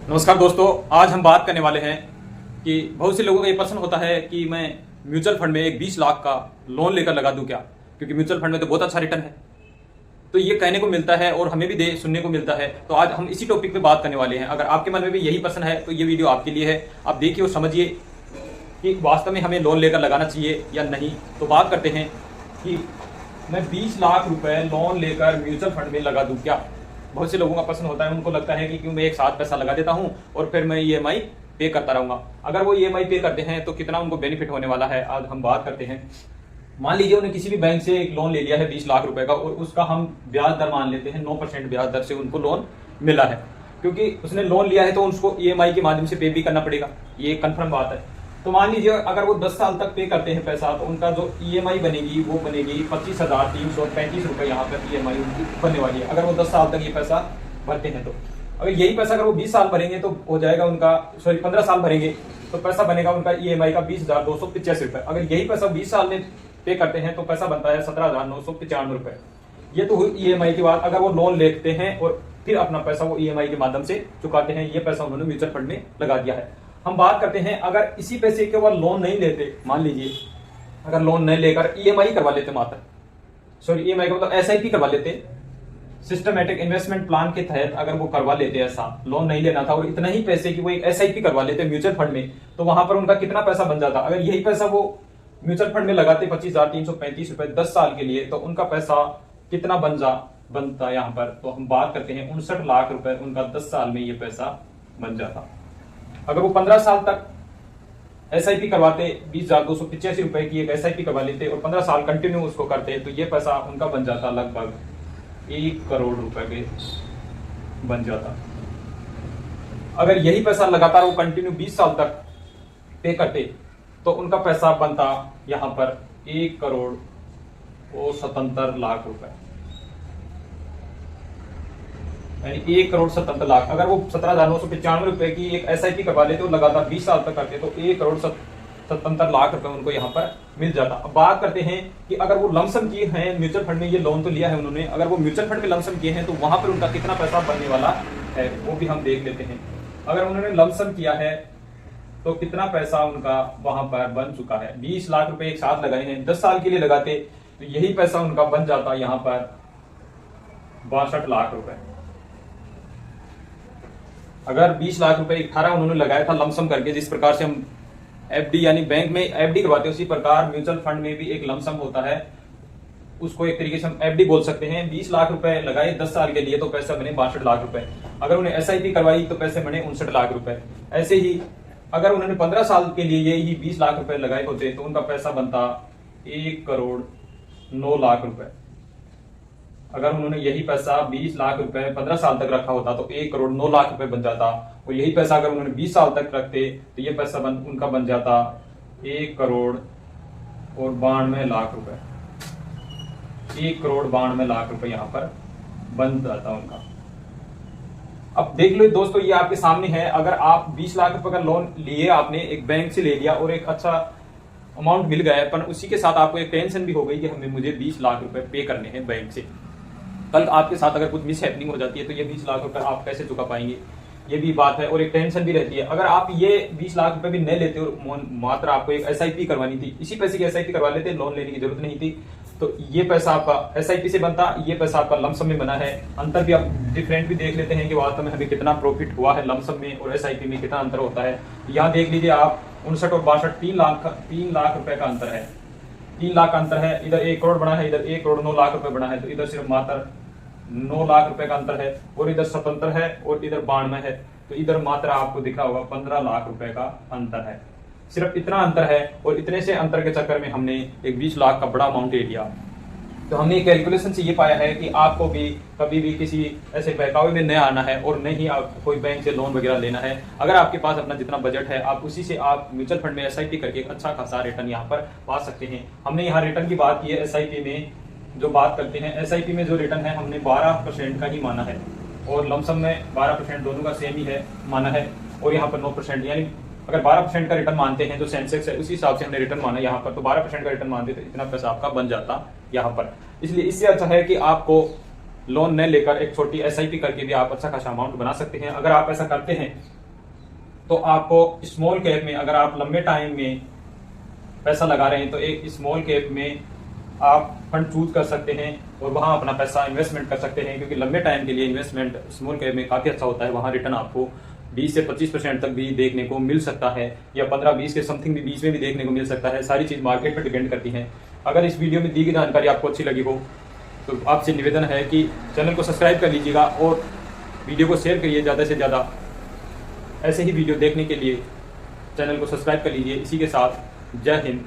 नमस्कार दोस्तों, आज हम बात करने वाले हैं कि बहुत से लोगों का ये प्रश्न होता है कि मैं म्यूचुअल फंड में एक 20 लाख का लोन लेकर लगा दूं क्या, क्योंकि म्यूचुअल फंड में तो बहुत अच्छा रिटर्न है। तो ये कहने को मिलता है और हमें भी सुनने को मिलता है। तो आज हम इसी टॉपिक पे बात करने वाले हैं। अगर आपके मन में भी यही प्रश्न है तो ये वीडियो आपके लिए है। आप देखिए और समझिए कि वास्तव में हमें लोन लेकर लगाना चाहिए या नहीं। तो बात करते हैं कि मैं 20 लाख रुपए लोन लेकर म्यूचुअल फंड में लगा दूं क्या। बहुत से लोगों का प्रश्न होता है, उनको लगता है कि क्यों मैं एक साथ पैसा लगा देता हूं और फिर मैं ईएमआई पे करता रहूंगा। अगर वो ईएमआई पे करते हैं तो कितना उनको बेनिफिट होने वाला है, आज हम बात करते हैं। मान लीजिए उन्हें किसी भी बैंक से एक लोन ले लिया है 20 लाख रुपए का और उसका हम ब्याज दर मान लेते हैं 9% ब्याज दर से उनको लोन मिला है। क्योंकि उसने लोन लिया है तो उसको ईएमआई के माध्यम से पे भी करना पड़ेगा, ये कंफर्म बात है। तो मान लीजिए अगर वो 10 साल तक पे करते हैं पैसा, तो उनका जो ईएमआई बनेगी वो बनेगी 25,335 रुपए। यहाँ पर ईएमआई उनकी बनने वाली है अगर वो 10 साल तक ये पैसा भरते हैं। तो अगर यही पैसा अगर वो 20 साल भरेंगे तो हो जाएगा उनका, 15 साल भरेंगे तो पैसा बनेगा उनका ईएमआई का 20,285 रुपए। अगर यही पैसा 20 साल में पे करते हैं तो पैसा बनता है 17,995 रुपए। ये तो हुई ईएमआई की बात। अगर वो लोन लेते हैं और फिर अपना पैसा वो ईएमआई के माध्यम से चुकाते हैं, ये पैसा उन्होंने म्यूचुअल फंड में लगा दिया है। हम बात करते हैं अगर इसी पैसे के वो लोन नहीं लेते, मान लीजिए अगर लोन नहीं लेकर ईएमआई करवा लेते, ईएमआई का मतलब एसआईपी करवा लेते, सिस्टमैटिक इन्वेस्टमेंट प्लान के तहत अगर वो करवा लेते, ऐसा लोन नहीं लेना था और इतना ही पैसे की वो एक एसआईपी करवा लेते म्यूचुअल फंड में, तो वहां पर उनका कितना पैसा बन जाता। अगर यही पैसा वो म्यूचुअल फंड में लगाते 25,335 रुपए 10 साल के लिए, तो उनका पैसा कितना बनता यहाँ पर। तो हम बात करते हैं 59 लाख रुपए उनका 10 साल में ये पैसा बन जाता। अगर वो 15 साल तक एसआईपी करवाते, 20,285 रुपए की एक एसआईपी करवा लेते और 15 साल कंटिन्यू उसको करते, तो ये पैसा उनका बन जाता लगभग 1 करोड़ रुपए के बन जाता। अगर यही पैसा लगातार वो कंटिन्यू 20 साल तक पे करते तो उनका पैसा बनता यहां पर 1 करोड़ और 77 लाख रुपए, यानी 1 करोड़ 77 लाख। अगर वो 17,995 रुपए की एक एसआईपी करवा लेते और लगातार 20 साल तक करते तो 1 करोड़ 77 लाख रुपए उनको यहाँ पर मिल जाता। अब बात करते हैं कि अगर वो लमसम किए हैं म्यूचुअल फंड में, ये लोन तो लिया है उन्होंने, अगर वो म्यूचुअल फंड में लमसम किए हैं तो वहां पर उनका कितना पैसा बनने वाला है वो भी हम देख लेते हैं। अगर उन्होंने लमसम किया है तो कितना पैसा उनका वहां पर बन चुका है। 20 लाख रुपए एक साथ लगाए हैं, 10 साल के लिए लगाते तो यही पैसा उनका बन जाता यहाँ पर 62 लाख रुपए। अगर 20 लाख रुपए 18 उन्होंने लगाया था लमसम करके, जिस प्रकार से हम एफडी यानी बैंक में एफडी करवाते हैं, उसी प्रकार म्यूचुअल फंड में भी एक लमसम होता है, उसको एक तरीके से हम एफडी बोल सकते हैं। 20 लाख रुपए लगाए 10 साल के लिए तो पैसे बने 62 लाख रुपए। अगर उन्हें एसआईपी करवाई तो पैसे बने 59 लाख रुपए। ऐसे ही अगर उन्होंने 15 साल के लिए यही 20 लाख रुपए लगाए होते तो उनका पैसा बनता 1 करोड़ 9 लाख रुपए। अगर उन्होंने यही पैसा 20 लाख रुपए 15 साल तक रखा होता तो 1 करोड़ 9 लाख रुपए बन जाता, और यही पैसा अगर उन्होंने 20 साल तक रखते तो ये पैसा उनका बन जाता 1 करोड़ और 92 लाख रुपए। 1 करोड़ 92 लाख रुपए यहाँ पर बन जाता उनका। अब देख लो दोस्तों, ये आपके सामने है। अगर आप 20 लाख रुपए का लोन लिए, आपने एक बैंक से ले लिया और एक अच्छा अमाउंट मिल गया है, पर उसी के साथ आपको एक टेंशन भी हो गई कि मुझे 20 लाख रुपए पे करने हैं बैंक से। कल आपके साथ अगर कुछ मिस हैपनिंग हो जाती है तो ये 20 लाख रुपए आप कैसे चुका पाएंगे, ये भी बात है और एक टेंशन भी रहती है। अगर आप ये 20 लाख रुपए भी नहीं लेते और मात्र आपको एक एसआईपी करवानी थी, इसी पैसे की एसआईपी करवा लेते, लोन लेने की जरूरत नहीं थी, तो ये पैसा आपका एसआईपी से बनता, ये पैसा आपका लमसम में बना है। अंतर भी आप डिफरेंट भी देख लेते हैं कि वास्तव में हमें कितना प्रॉफिट हुआ है लमसम में और एसआईपी में कितना अंतर होता है। यहाँ देख लीजिए आप, 59 और 62, 3 लाख रुपए का अंतर है। 3 लाख का अंतर है, इधर 1 करोड़ बना है, इधर 1 करोड़ 9 लाख रुपए बना है, तो इधर सिर्फ मात्र 9 लाख रुपए का अंतर है, और इधर 77 है और इधर 92 है, तो इधर मात्र आपको दिख रहा होगा 15 लाख रुपए का अंतर है। सिर्फ इतना अंतर है, और इतने से अंतर के चक्कर में हमने एक 20 लाख का बड़ा अमाउंट ले लिया। तो हमने कैलकुलेशन से ये पाया है कि आपको भी कभी भी किसी ऐसे बहकावे में नहीं आना है और नहीं आप कोई बैंक से लोन वगैरह लेना है। अगर आपके पास अपना जितना बजट है, आप उसी से आप म्यूचुअल फंड में एसआईपी करके एक अच्छा खासा रिटर्न यहाँ पर पा सकते हैं। हमने यहाँ रिटर्न की बात की है। एसआईपी में जो बात करते हैं, एसआईपी में जो रिटर्न है हमने 12% का ही माना है, और लमसम में 12% दोनों का सेम ही है माना है, और यहाँ पर 9%, यानी अगर 12% का रिटर्न मानते हैं जो सेंसेक्स है उसी हिसाब से हमने रिटर्न माना यहाँ पर, तो 12% का रिटर्न मानते तो इतना पैसा आपका बन जाता यहाँ पर। इसलिए इससे अच्छा है कि आपको लोन न लेकर एक छोटी एसआईपी करके भी आप अच्छा खासा अमाउंट बना सकते हैं। अगर आप ऐसा करते हैं तो आपको स्मॉल कैप में अगर आप लंबे टाइम में पैसा लगा रहे हैं तो एक स्मॉल कैप में आप फंड चूज कर सकते हैं और वहां अपना पैसा इन्वेस्टमेंट कर सकते हैं, क्योंकि लंबे टाइम के लिए इन्वेस्टमेंट स्मॉल कैप में काफी अच्छा होता है। वहां रिटर्न आपको 20 से 25% तक भी देखने को मिल सकता है, या 15-20 के समथिंग भी बीच में भी देखने को मिल सकता है। सारी चीज मार्केट पर डिपेंड करती है। अगर इस वीडियो में दी गई जानकारी आपको अच्छी लगी हो तो आपसे निवेदन है कि चैनल को सब्सक्राइब कर लीजिएगा और वीडियो को शेयर करिए ज़्यादा से ज़्यादा। ऐसे ही वीडियो देखने के लिए चैनल को सब्सक्राइब कर लीजिए। इसी के साथ जय हिंद।